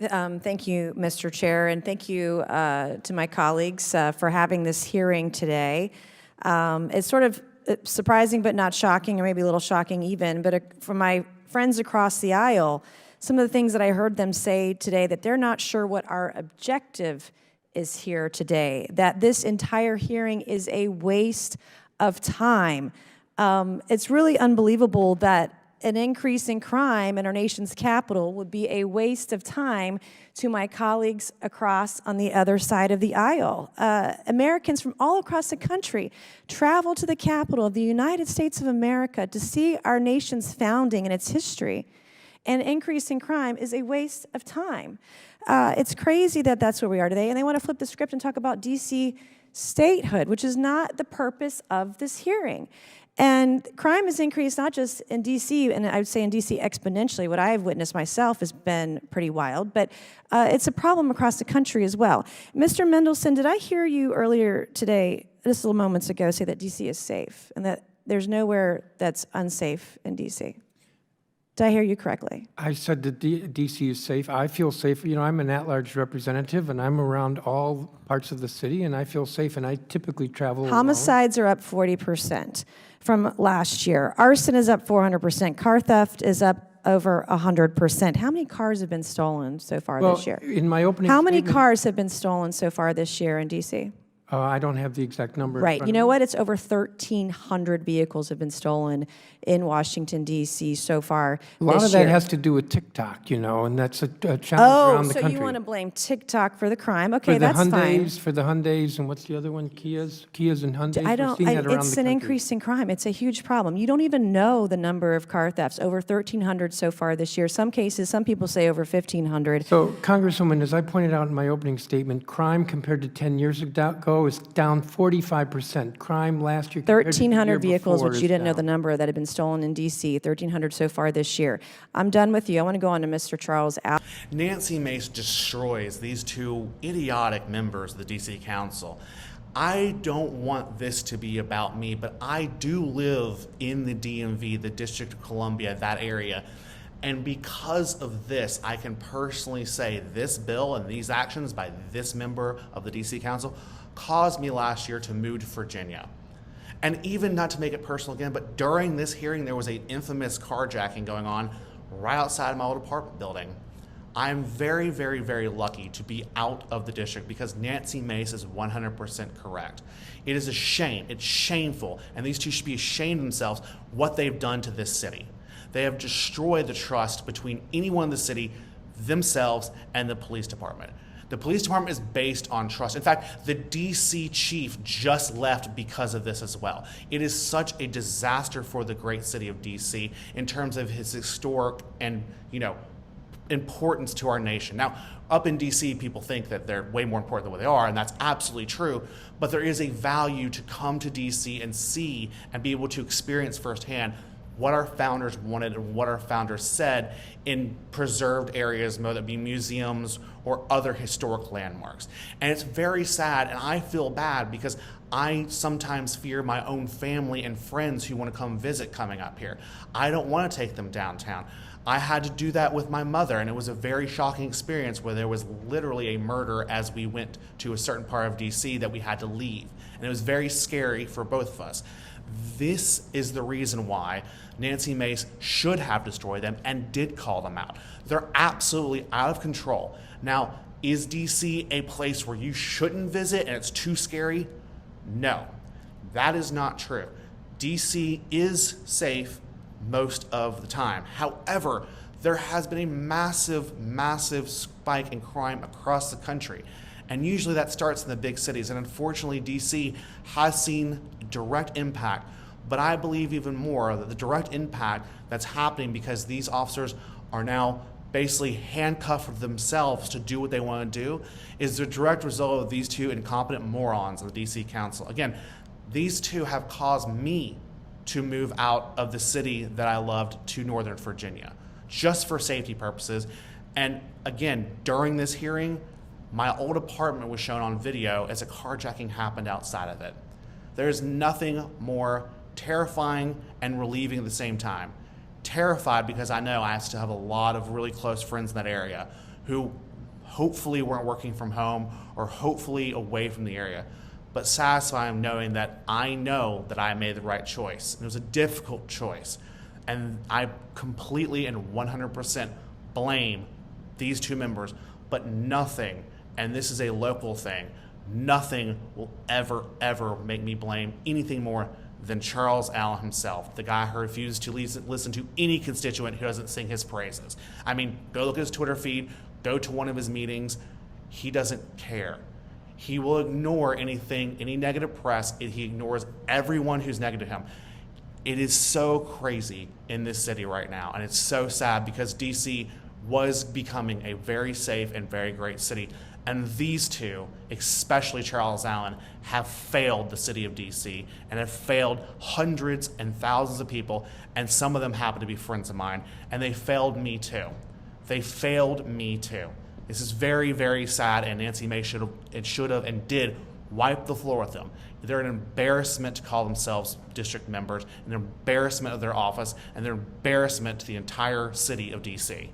Thank you, Mr. Chair, and thank you to my colleagues for having this hearing today. It's sort of surprising but not shocking, or maybe a little shocking even, but from my friends across the aisle, some of the things that I heard them say today, that they're not sure what our objective is here today, that this entire hearing is a waste of time. It's really unbelievable that an increase in crime in our nation's capital would be a waste of time to my colleagues across on the other side of the aisle. Americans from all across the country travel to the capital of the United States of America to see our nation's founding and its history. And increase in crime is a waste of time. It's crazy that that's where we are today, and they want to flip the script and talk about D.C. statehood, which is not the purpose of this hearing. And crime has increased not just in D.C., and I would say in D.C. exponentially. What I have witnessed myself has been pretty wild, but it's a problem across the country as well. Mr. Mendelson, did I hear you earlier today, just a little moments ago, say that D.C. is safe and that there's nowhere that's unsafe in D.C.? Did I hear you correctly? I said that D.C. is safe. I feel safe. You know, I'm an at-large representative, and I'm around all parts of the city, and I feel safe, and I typically travel Homicides are up 40% from last year. Arson is up 400%. Car theft is up over 100%. How many cars have been stolen so far this year? In my opening How many statement, cars have been stolen so far this year in D.C.? I don't have the exact number. Right. You know what? It's over 1,300 vehicles have been stolen in Washington, D.C. so far this year. A lot of that has to do with TikTok, you know, and that's a challenge around the country. Oh, so you want to blame TikTok for the crime. Okay, that's fine. For the Hyundais, and what's the other one? Kias and Hyundais. It's an increase in crime. It's a huge problem. You don't even know the number of car thefts. Over 1,300 so far this year. Some cases, some people say over 1,500. So, Congresswoman, as I pointed out in my opening statement, crime compared to 10 years ago is down 45%. Crime last year 1,300 vehicles, which you didn't know the number, that have been stolen in D.C., 1,300 so far this year. I'm done with you. I want to go on to Mr. Charles Al. Nancy Mace destroys these two idiotic members of the D.C. Council. I don't want this to be about me, but I do live in the DMV, the District of Columbia, that area. And because of this, I can personally say this bill and these actions by this member of the D.C. Council caused me last year to move to Virginia. And even, not to make it personal again, but during this hearing, there was an infamous carjacking going on right outside my old apartment building. I'm very, very, very lucky to be out of the district because Nancy Mace is 100% correct. It is a shame. It's shameful. And these two should be ashamed of themselves what they've done to this city. They have destroyed the trust between anyone in the city, themselves, and the police department. The police department is based on trust. In fact, the DC chief just left because of this as well. It is such a disaster for the great city of DC in terms of his historic and, importance to our nation. Now, up in DC, people think that they're way more important than what they are, and that's absolutely true. But there is a value to come to DC and see and be able to experience firsthand what our founders wanted and what our founders said in preserved areas, whether it be museums or other historic landmarks. And it's very sad, and I feel bad because I sometimes fear my own family and friends who want to come visit coming up here. I don't want to take them downtown. I had to do that with my mother, and it was a very shocking experience where there was literally a murder as we went to a certain part of DC that we had to leave. And it was very scary for both of us. This is the reason why Nancy Mace should have destroyed them and did call them out. They're absolutely out of control. Now, is DC a place where you shouldn't visit and it's too scary? No, that is not true. DC is safe most of the time. However, there has been a massive, massive spike in crime across the country. And usually that starts in the big cities. And unfortunately, DC has seen direct impact. But I believe even more that the direct impact that's happening because these officers are now basically handcuffed themselves to do what they want to do is the direct result of these two incompetent morons of the DC Council. Again, these two have caused me to move out of the city that I loved to Northern Virginia, just for safety purposes. And again, during this hearing, my old apartment was shown on video as a carjacking happened outside of it. There's nothing more terrifying and relieving at the same time. Terrified because I know I still have a lot of really close friends in that area who hopefully weren't working from home or hopefully away from the area, but satisfying knowing that I know that I made the right choice. And it was a difficult choice. And I completely and 100% blame these two members, but nothing, and this is a local thing, nothing will ever make me blame anything more than Charles Allen himself, the guy who refuses to listen to any constituent who doesn't sing his praises. I mean, go look at his Twitter feed, go to one of his meetings. He doesn't care. He will ignore anything, any negative press. He ignores everyone who's negative to him. It is so crazy in this city right now, and it's so sad because DC was becoming a very safe and very great city. And these two, especially Charles Allen, have failed the city of DC and have failed hundreds and thousands of people, and some of them happen to be friends of mine, and they failed me too. They failed me too. This is very, very sad, and Nancy Mace should have and did wipe the floor with them. They're an embarrassment to call themselves district members, an embarrassment of their office, and they're an embarrassment to the entire city of DC.